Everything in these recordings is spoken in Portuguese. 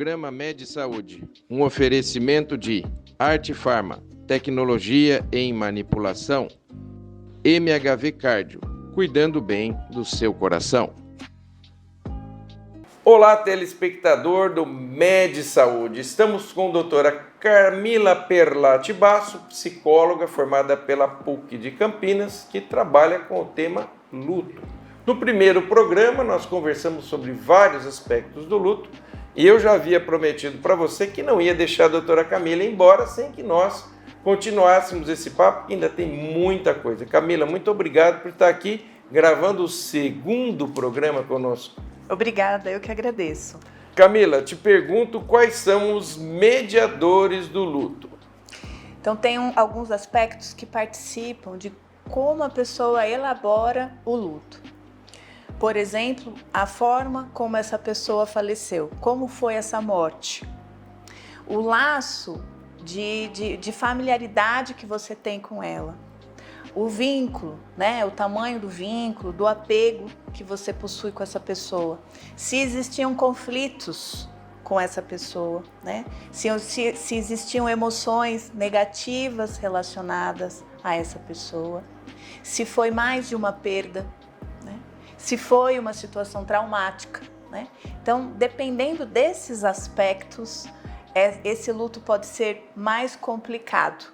Programa Med Saúde, um oferecimento de Arte Farma, tecnologia em manipulação, MHV Cardio, cuidando bem do seu coração. Olá, telespectador do Med Saúde. Estamos com a doutora Camila Perlati Basso, psicóloga formada pela PUC de Campinas, que trabalha com o tema luto. No primeiro programa, nós conversamos sobre vários aspectos do luto e eu já havia prometido para você que não ia deixar a doutora Camila embora sem que nós continuássemos esse papo, que ainda tem muita coisa. Camila, muito obrigado por estar aqui gravando o segundo programa conosco. Obrigada, eu que agradeço. Camila, te pergunto quais são os mediadores do luto. Então, tem alguns aspectos que participam de como a pessoa elabora o luto. Por exemplo, a forma como essa pessoa faleceu, como foi essa morte. O laço de familiaridade que você tem com ela. O vínculo, né? O tamanho do vínculo, do apego que você possui com essa pessoa. Se existiam conflitos com essa pessoa, né? Se existiam emoções negativas relacionadas a essa pessoa. Se foi mais de uma perda, né? Se foi uma situação traumática, né? Então, dependendo desses aspectos, esse luto pode ser mais complicado.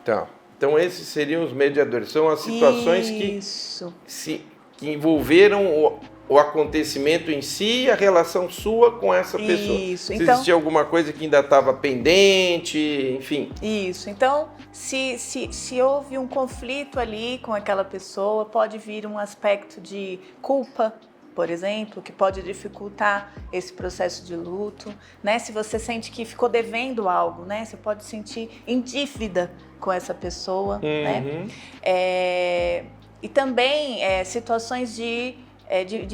Tá. Então, esses seriam os mediadores. São as situações que envolveram o acontecimento em si e a relação sua com essa pessoa. Isso. Se existia alguma coisa que ainda estava pendente, enfim. Isso. Então, se houve um conflito ali com aquela pessoa, pode vir um aspecto de culpa, por exemplo, que pode dificultar esse processo de luto, né? Se você sente que ficou devendo algo, né? Você pode sentir em dívida com essa pessoa, né? E também situações de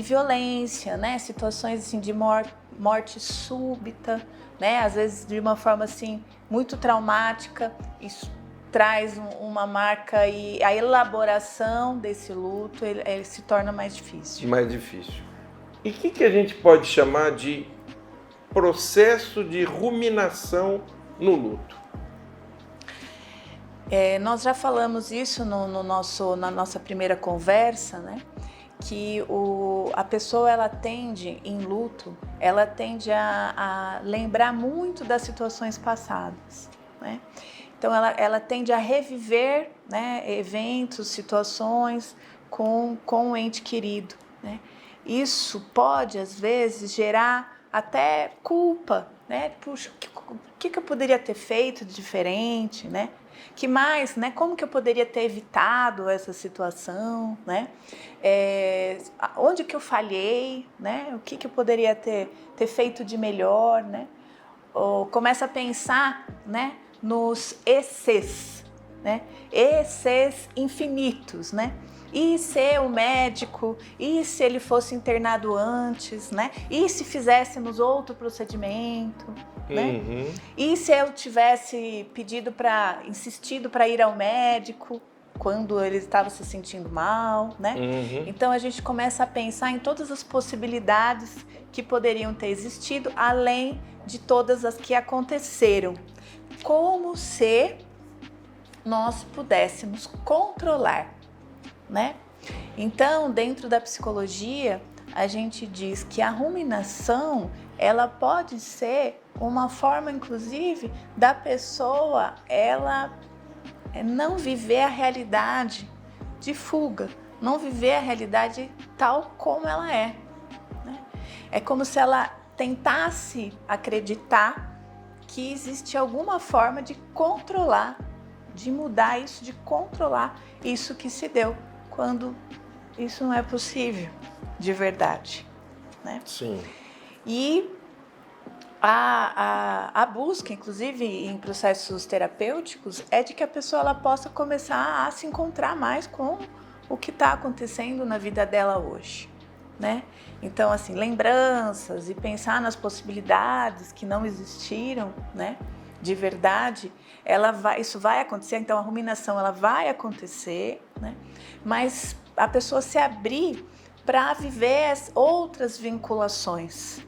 violência, né? Situações assim, de morte súbita, né? Às vezes de uma forma assim muito traumática. Isso traz uma marca e a elaboração desse luto ele se torna mais difícil. Mais difícil. E o que a gente pode chamar de processo de ruminação no luto? Nós já falamos isso na nossa primeira conversa, né? Que a pessoa ela tende, em luto, ela tende a lembrar muito das situações passadas, né? Então ela tende a reviver, né, eventos, situações com o ente querido, né? Isso pode, às vezes, gerar até culpa, né? Puxa, o que eu poderia ter feito de diferente, né? Que mais, né? Como que eu poderia ter evitado essa situação, né? Onde que eu falhei, né? O que eu poderia ter feito de melhor, né? Ou começa a pensar, né? Nos esses, né? Esses infinitos, né? E se o médico, e se ele fosse internado antes, né? E se fizéssemos outro procedimento, né? E se eu tivesse insistido para ir ao médico quando ele estava se sentindo mal, né? Então a gente começa a pensar em todas as possibilidades que poderiam ter existido, além de todas as que aconteceram. Como se nós pudéssemos controlar, né? Então, dentro da psicologia, a gente diz que a ruminação, ela pode ser uma forma, inclusive, da pessoa, ela não viver a realidade de fuga, não viver a realidade tal como ela é, né? É como se ela tentasse acreditar que existe alguma forma de controlar, de mudar isso, de controlar isso que se deu, quando isso não é possível, de verdade, né? Sim. E a busca, inclusive em processos terapêuticos, é de que a pessoa ela possa começar a se encontrar mais com o que está acontecendo na vida dela hoje, né? Então, assim, lembranças e pensar nas possibilidades que não existiram, né? De verdade, isso vai acontecer. Então, a ruminação ela vai acontecer, né? Mas a pessoa se abrir para viver outras vinculações,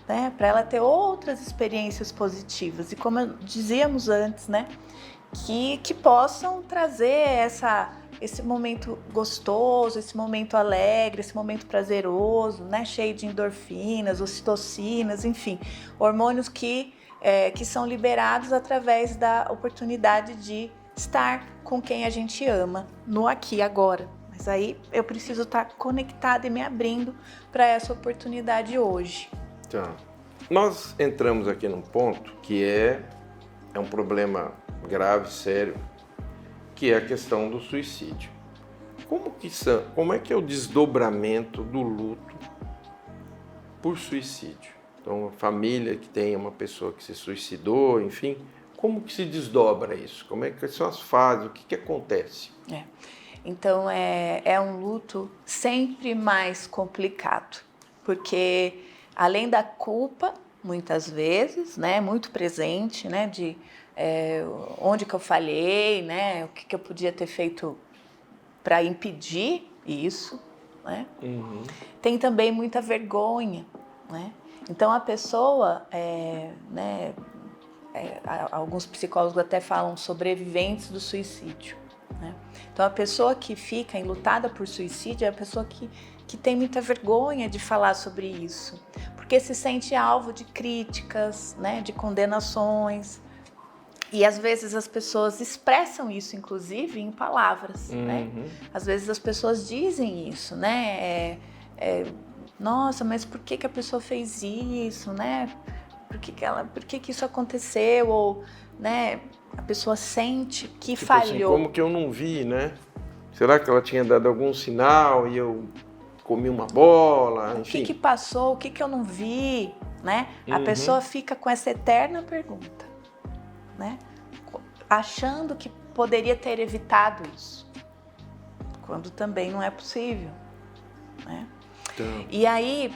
né? Para ela ter outras experiências positivas. E como dizíamos antes, né? Que possam trazer esse momento gostoso, esse momento alegre, esse momento prazeroso, né? Cheio de endorfinas, ocitocinas, enfim, hormônios que são liberados através da oportunidade de estar com quem a gente ama, no aqui e agora. Mas aí eu preciso estar conectada e me abrindo para essa oportunidade hoje. Tá. Nós entramos aqui num ponto que é um problema grave, sério, que é a questão do suicídio. Como é que é o desdobramento do luto por suicídio? Então, a família que tem uma pessoa que se suicidou, enfim, como que se desdobra isso? Como é que são as fases? O que acontece? Então, é um luto sempre mais complicado, porque além da culpa, muitas vezes, né, muito presente, né, de onde que eu falhei, né, o que eu podia ter feito para impedir isso, né? Uhum. Tem também muita vergonha, né? Então a pessoa, alguns psicólogos até falam sobreviventes do suicídio, né? Então a pessoa que fica enlutada por suicídio é a pessoa que tem muita vergonha de falar sobre isso, porque se sente alvo de críticas, né, de condenações. E às vezes as pessoas expressam isso, inclusive, em palavras, né? Às vezes as pessoas dizem isso, né? Nossa, mas por que a pessoa fez isso, né? Por que isso aconteceu? Ou, né, a pessoa sente que falhou. Assim, como que eu não vi, né? Será que ela tinha dado algum sinal e eu comi uma bola? Enfim. O que passou? O que eu não vi, né? A pessoa fica com essa eterna pergunta, né? Achando que poderia ter evitado isso, quando também não é possível, né? Então. E aí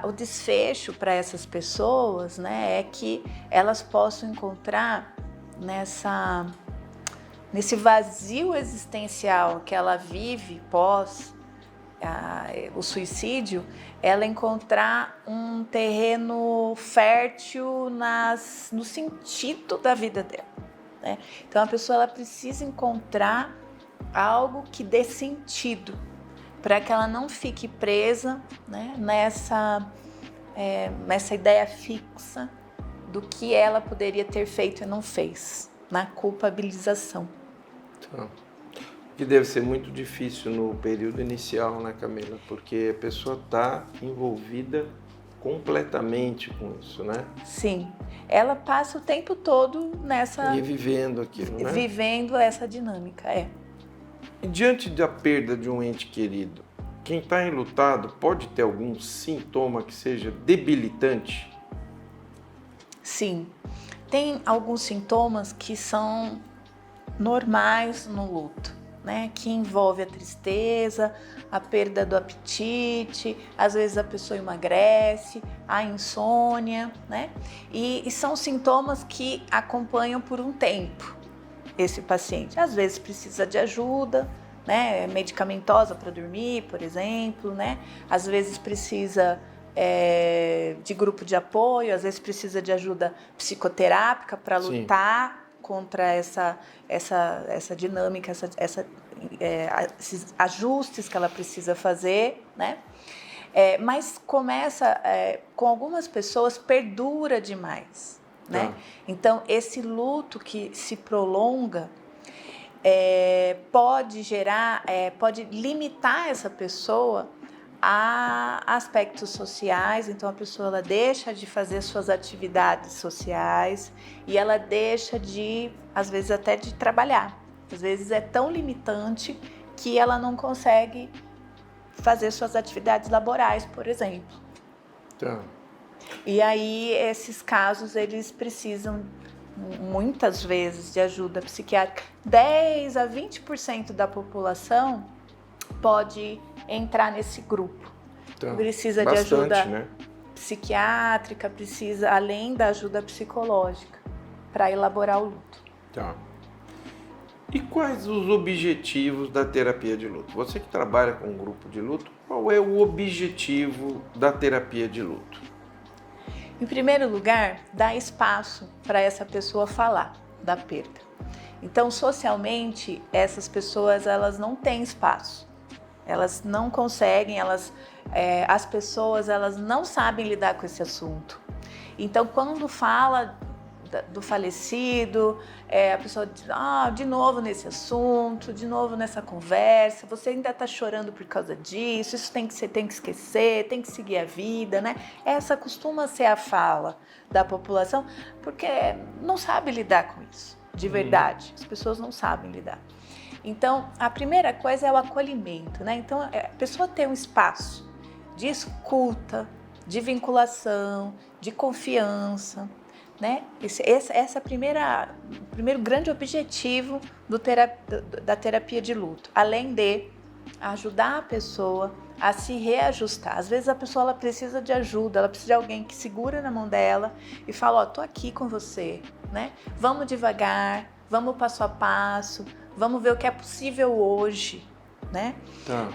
o desfecho para essas pessoas, né, é que elas possam encontrar nesse vazio existencial que ela vive pós o suicídio, ela encontrar um terreno fértil no sentido da vida dela, né? Então a pessoa ela precisa encontrar algo que dê sentido para que ela não fique presa, né, nessa ideia fixa do que ela poderia ter feito e não fez, na culpabilização. Então. Que deve ser muito difícil no período inicial, né, Camila? Porque a pessoa está envolvida completamente com isso, né? Sim. Ela passa o tempo todo E vivendo aquilo, né? Vivendo essa dinâmica, E diante da perda de um ente querido, quem está enlutado pode ter algum sintoma que seja debilitante? Sim. Tem alguns sintomas que são normais no luto, né, que envolve a tristeza, a perda do apetite, às vezes a pessoa emagrece, a insônia, né? E são sintomas que acompanham por um tempo esse paciente. Às vezes precisa de ajuda, né, medicamentosa para dormir, por exemplo, né? Às vezes precisa de grupo de apoio, às vezes precisa de ajuda psicoterápica para lutar contra essa dinâmica, esses ajustes que ela precisa fazer, né? Mas começa, com algumas pessoas, perdura demais, né? Então, esse luto que se prolonga pode pode limitar essa pessoa a aspectos sociais. Então a pessoa ela deixa de fazer suas atividades sociais e ela deixa de, às vezes até de trabalhar. Às vezes é tão limitante que ela não consegue fazer suas atividades laborais, por exemplo. Tá. E aí esses casos eles precisam muitas vezes de ajuda psiquiátrica. 10 a 20% da população pode entrar nesse grupo. Então, precisa bastante, de ajuda, né, psiquiátrica, precisa, além da ajuda psicológica, para elaborar o luto. Tá. E quais os objetivos da terapia de luto? Você que trabalha com um grupo de luto, qual é o objetivo da terapia de luto? Em primeiro lugar, dá espaço para essa pessoa falar da perda. Então, socialmente, essas pessoas elas não têm espaço. Elas não conseguem, as pessoas elas não sabem lidar com esse assunto. Então, quando fala do falecido, a pessoa diz, de novo nesse assunto, de novo nessa conversa, você ainda está chorando por causa disso, isso tem que esquecer, tem que seguir a vida, né? Essa costuma ser a fala da população, porque não sabe lidar com isso, de verdade. As pessoas não sabem lidar. Então, a primeira coisa é o acolhimento, né? Então, a pessoa ter um espaço de escuta, de vinculação, de confiança, né? Essa é o primeiro grande objetivo da terapia de luto, além de ajudar a pessoa a se reajustar. Às vezes a pessoa ela precisa de ajuda, ela precisa de alguém que segura na mão dela e fala, tô aqui com você, né? Vamos devagar, vamos passo a passo, vamos ver o que é possível hoje, né?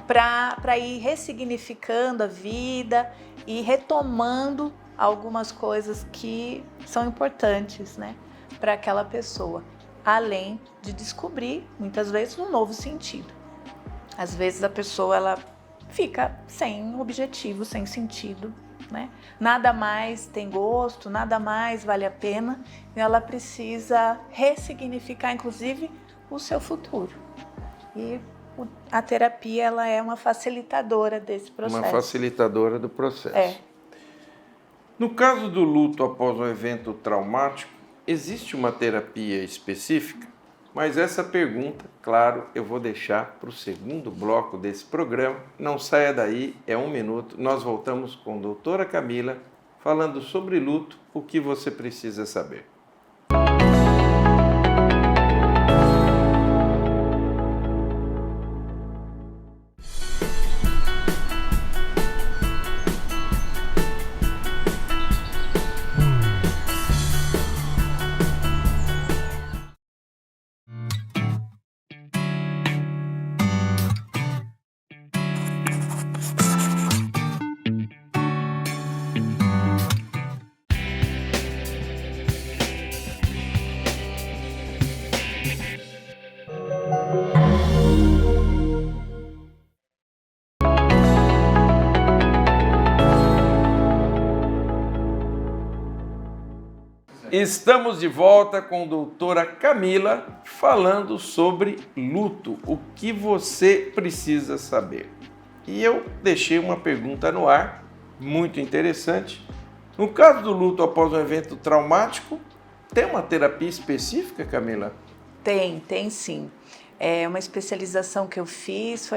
Para ir ressignificando a vida e retomando algumas coisas que são importantes, né, para aquela pessoa, além de descobrir, muitas vezes, um novo sentido. Às vezes a pessoa ela fica sem objetivo, sem sentido, né? Nada mais tem gosto, nada mais vale a pena, e ela precisa ressignificar, inclusive, o seu futuro. E a terapia ela é uma facilitadora desse processo. Uma facilitadora do processo. No caso do luto após um evento traumático, existe uma terapia específica? Mas essa pergunta, claro, eu vou deixar para o segundo bloco desse programa. Não saia daí, é 1 minuto. Nós voltamos com a doutora Camila, falando sobre luto, o que você precisa saber. Estamos de volta com a doutora Camila falando sobre luto, o que você precisa saber. E eu deixei uma pergunta no ar, muito interessante. No caso do luto após um evento traumático, tem uma terapia específica, Camila? Tem sim. É uma especialização que eu fiz,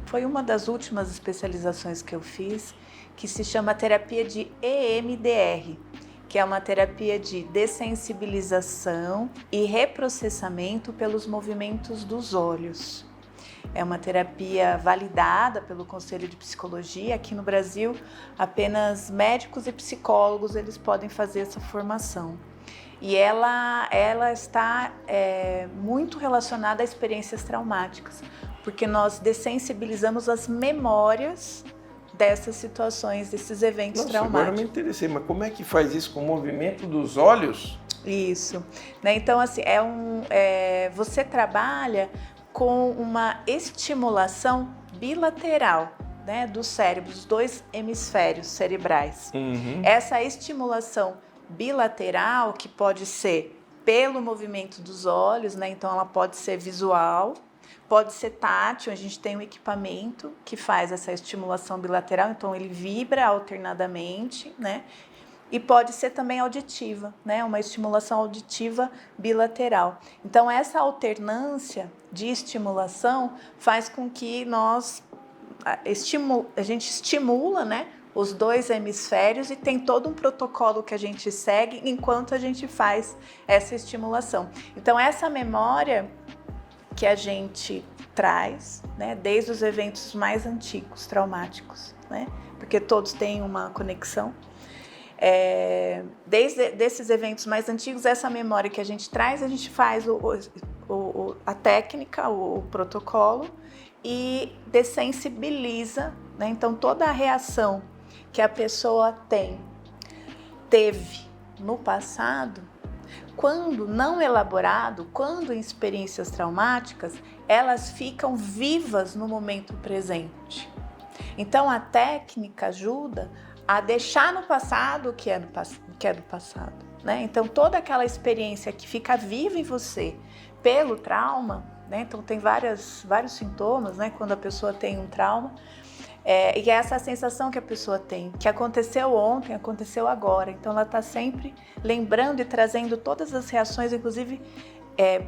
foi uma das últimas especializações que eu fiz, que se chama terapia de EMDR, que é uma terapia de dessensibilização e reprocessamento pelos movimentos dos olhos. É uma terapia validada pelo Conselho de Psicologia. Aqui no Brasil, apenas médicos e psicólogos eles podem fazer essa formação. E ela está muito relacionada a experiências traumáticas, porque nós dessensibilizamos as memórias dessas situações, desses eventos traumáticos. Agora me interessei, mas como é que faz isso com o movimento dos olhos? Isso, né? Então assim, você trabalha com uma estimulação bilateral, né, do cérebro, dos 2 hemisférios cerebrais. Essa estimulação bilateral, que pode ser pelo movimento dos olhos, né? Então ela pode ser visual, pode ser tátil. A gente tem um equipamento que faz essa estimulação bilateral, então ele vibra alternadamente, né? E pode ser também auditiva, né? Uma estimulação auditiva bilateral. Então essa alternância de estimulação faz com que a gente estimula, né, os 2 hemisférios, e tem todo um protocolo que a gente segue enquanto a gente faz essa estimulação. Então essa memória que a gente traz, né, desde os eventos mais antigos, traumáticos, né, porque todos têm uma conexão, desde desses eventos mais antigos, essa memória que a gente traz, a gente faz a técnica, o protocolo, e dessensibiliza, né, então toda a reação que a pessoa tem teve no passado, quando não elaborado, quando em experiências traumáticas, elas ficam vivas no momento presente. Então a técnica ajuda a deixar no passado o que é do passado, né? Então toda aquela experiência que fica viva em você pelo trauma, né? Então tem vários sintomas, né? Quando a pessoa tem um trauma, e é essa sensação que a pessoa tem, que aconteceu ontem, aconteceu agora. Então ela está sempre lembrando e trazendo todas as reações, inclusive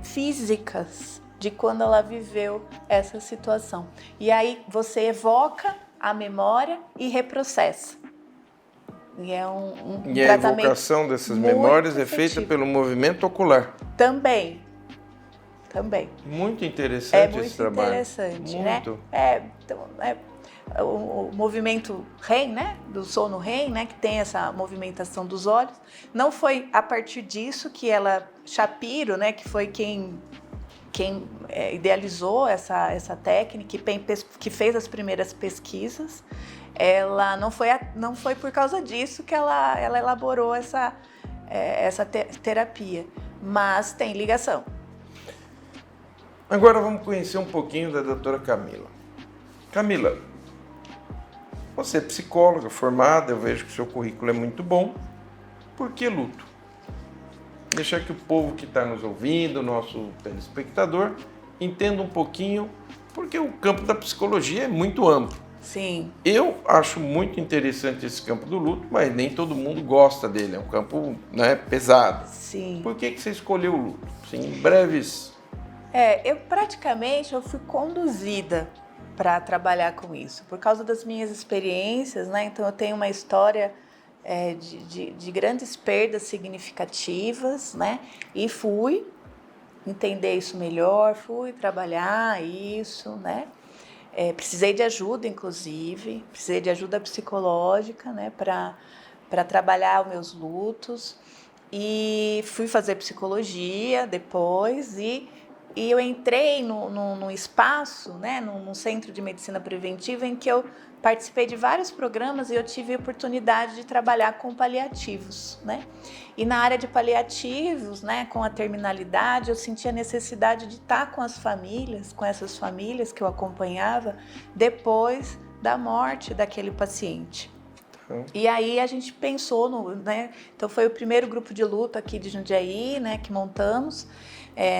físicas, de quando ela viveu essa situação. E aí você evoca a memória e reprocessa. E é um e a evocação dessas memórias é feita pelo movimento ocular. Também. Muito interessante esse trabalho. É muito interessante, muito. Né? O movimento REM, né? Do sono REM, né? Que tem essa movimentação dos olhos. Não foi a partir disso que Shapiro, né? Que foi quem idealizou essa técnica, que fez as primeiras pesquisas. Ela não foi por causa disso que ela elaborou essa terapia, mas tem ligação. Agora vamos conhecer um pouquinho da doutora Camila. Camila, você é psicóloga formada, eu vejo que o seu currículo é muito bom. Por que luto? Deixar que o povo que está nos ouvindo, nosso telespectador, entenda um pouquinho, porque o campo da psicologia é muito amplo. Sim. Eu acho muito interessante esse campo do luto, mas nem todo mundo gosta dele, é um campo, né, pesado. Sim. Por que você escolheu o luto? Sim, em breves... Eu fui conduzida para trabalhar com isso, por causa das minhas experiências, né? Então eu tenho uma história de grandes perdas significativas, né? E fui entender isso melhor, fui trabalhar isso, né? Precisei de ajuda, inclusive, precisei de ajuda psicológica, né? Para trabalhar os meus lutos, e fui fazer psicologia depois, e eu entrei num espaço, né, num centro de medicina preventiva, em que eu participei de vários programas e eu tive a oportunidade de trabalhar com paliativos, né? E na área de paliativos, né, com a terminalidade, eu senti a necessidade de estar com as famílias, com essas famílias que eu acompanhava depois da morte daquele paciente. E aí a gente pensou, né? Então foi o primeiro grupo de luta aqui de Jundiaí, né, que montamos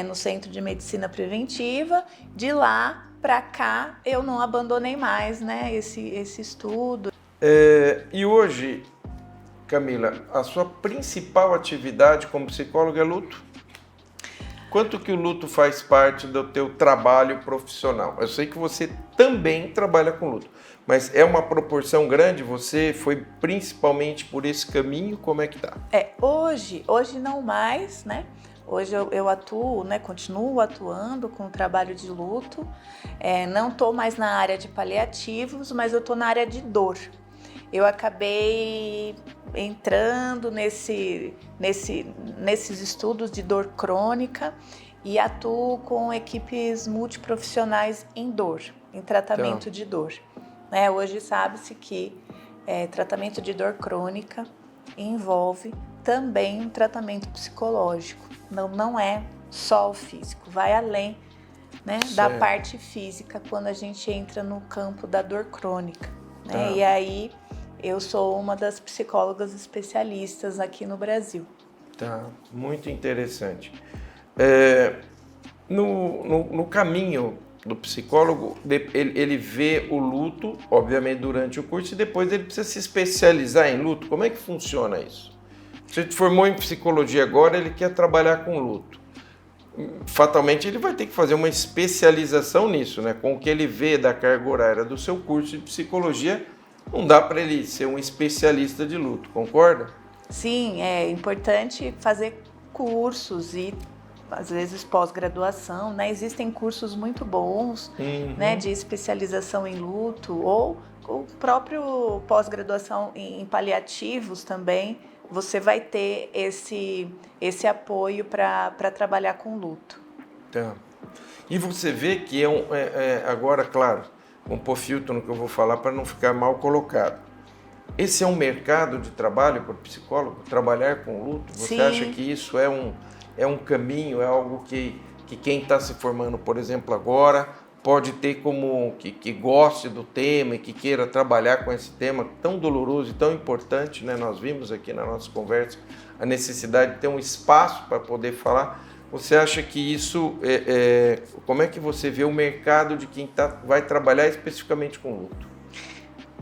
no Centro de Medicina Preventiva. De lá para cá eu não abandonei mais, né, esse estudo. E hoje, Camila, a sua principal atividade como psicóloga é luto? Quanto que o luto faz parte do teu trabalho profissional? Eu sei que você também trabalha com luto, mas é uma proporção grande? Você foi principalmente por esse caminho? Como é que tá? Hoje não mais, né? Hoje eu atuo, né? Continuo atuando com o trabalho de luto. Não estou mais na área de paliativos, mas eu estou na área de dor. Eu acabei entrando nesses estudos de dor crônica e atuo com equipes multiprofissionais em dor, em tratamento de dor. Hoje sabe-se que tratamento de dor crônica envolve também um tratamento psicológico. Não é só o físico, vai além, né, da parte física quando a gente entra no campo da dor crônica. Né? E aí eu sou uma das psicólogas especialistas aqui no Brasil. Tá, muito interessante. No caminho do psicólogo, ele vê o luto, obviamente, durante o curso, e depois ele precisa se especializar em luto. Como é que funciona isso? Se ele formou em psicologia agora, ele quer trabalhar com luto. Fatalmente, ele vai ter que fazer uma especialização nisso, né? Com o que ele vê da carga horária do seu curso de psicologia, não dá para ele ser um especialista de luto, concorda? Sim, é importante fazer cursos e, às vezes, pós-graduação, né? Existem cursos muito bons, né, de especialização em luto, ou o próprio pós-graduação em paliativos também. Você vai ter esse apoio para trabalhar com luto. Tá. E você vê que agora, claro, vamos pôr filtro no que eu vou falar para não ficar mal colocado. Esse é um mercado de trabalho para o psicólogo, trabalhar com luto? Você Sim. acha que isso é um caminho, é algo que quem está se formando, por exemplo, agora, pode ter como que goste do tema e que queira trabalhar com esse tema tão doloroso e tão importante, né? Nós vimos aqui na nossa conversa a necessidade de ter um espaço para poder falar. Você acha que isso, como é que você vê o mercado de quem vai trabalhar especificamente com luto?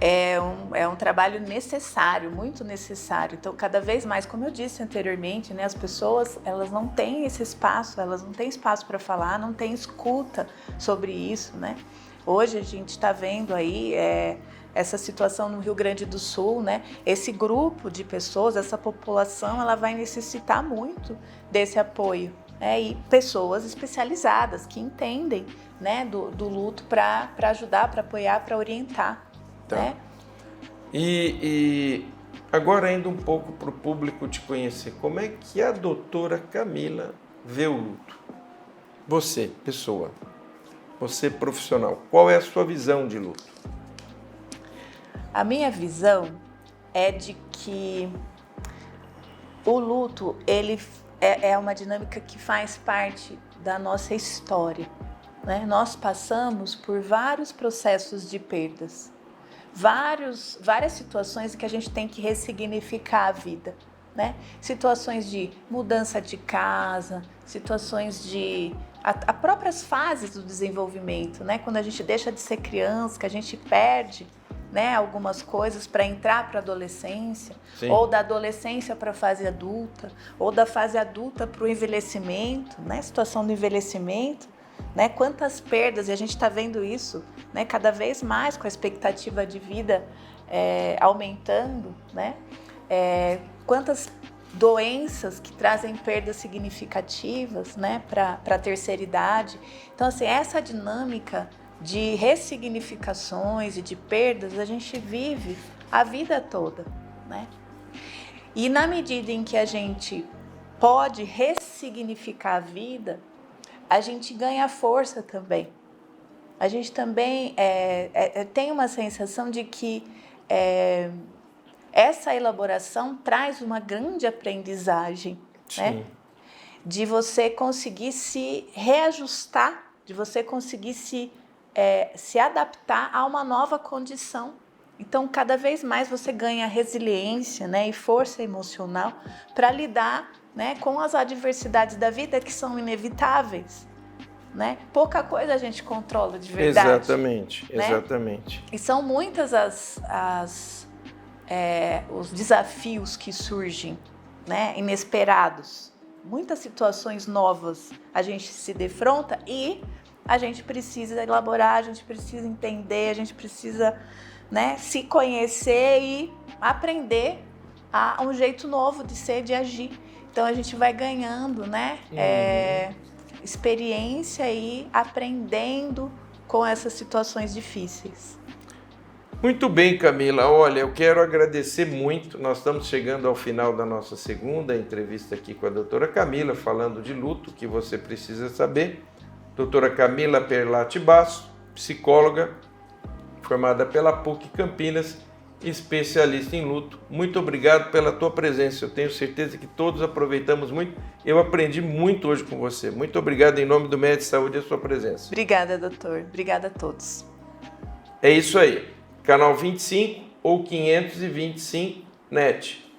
É um trabalho necessário, muito necessário. Então, cada vez mais, como eu disse anteriormente, né, as pessoas elas não têm esse espaço, elas não têm espaço para falar, não têm escuta sobre isso, né? Hoje a gente está vendo aí essa situação no Rio Grande do Sul, né? Esse grupo de pessoas, essa população, ela vai necessitar muito desse apoio. E pessoas especializadas que entendem, né, do luto para ajudar, para apoiar, para orientar. Tá. Né? E agora indo um pouco para o público te conhecer, como é que a doutora Camila vê o luto? Você, pessoa, você profissional, qual é a sua visão de luto? A minha visão é de que o luto ele é uma dinâmica que faz parte da nossa história. Né? Nós passamos por vários processos de perdas. Várias situações em que a gente tem que ressignificar a vida, né? Situações de mudança de casa, situações de próprias fases do desenvolvimento, né? Quando a gente deixa de ser criança, que a gente perde, né, algumas coisas para entrar para a adolescência, Sim. ou da adolescência para a fase adulta, ou da fase adulta para o envelhecimento, né? Situação do envelhecimento. Né, quantas perdas, e a gente está vendo isso, né, cada vez mais com a expectativa de vida aumentando, né, quantas doenças que trazem perdas significativas, né, para a terceira idade. Então, assim, essa dinâmica de ressignificações e de perdas a gente vive a vida toda. Né? E na medida em que a gente pode ressignificar a vida, a gente ganha força também. A gente também tem uma sensação de que essa elaboração traz uma grande aprendizagem, né? De você conseguir se reajustar, de você conseguir se adaptar a uma nova condição. Então, cada vez mais você ganha resiliência, né, e força emocional para lidar, né, com as adversidades da vida que são inevitáveis. Né? Pouca coisa a gente controla de verdade. Exatamente, né? Exatamente. E são muitas os desafios que surgem, né, inesperados. Muitas situações novas a gente se defronta e a gente precisa elaborar, a gente precisa entender, a gente precisa, né, se conhecer e aprender a um jeito novo de ser, de agir. Então a gente vai ganhando, né, experiência e aprendendo com essas situações difíceis. Muito bem, Camila. Olha, eu quero agradecer muito. Nós estamos chegando ao final da nossa segunda entrevista aqui com a doutora Camila, falando de luto, que você precisa saber. Doutora Camila Perlatti Basso, psicóloga, formada pela PUC Campinas, especialista em luto. Muito obrigado pela tua presença. Eu tenho certeza que todos aproveitamos muito. Eu aprendi muito hoje com você. Muito obrigado em nome do Med Saúde a sua presença. Obrigada, doutor. Obrigada a todos. É isso aí. Canal 25 ou 525 NET.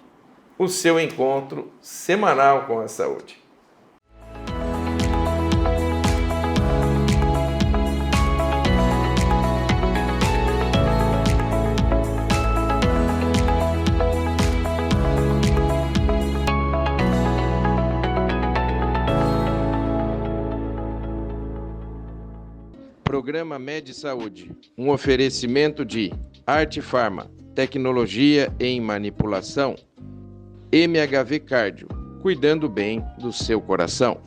O seu encontro semanal com a saúde. Programa Med Saúde, um oferecimento de Arte Farma, tecnologia em manipulação, MHV Cardio, cuidando bem do seu coração.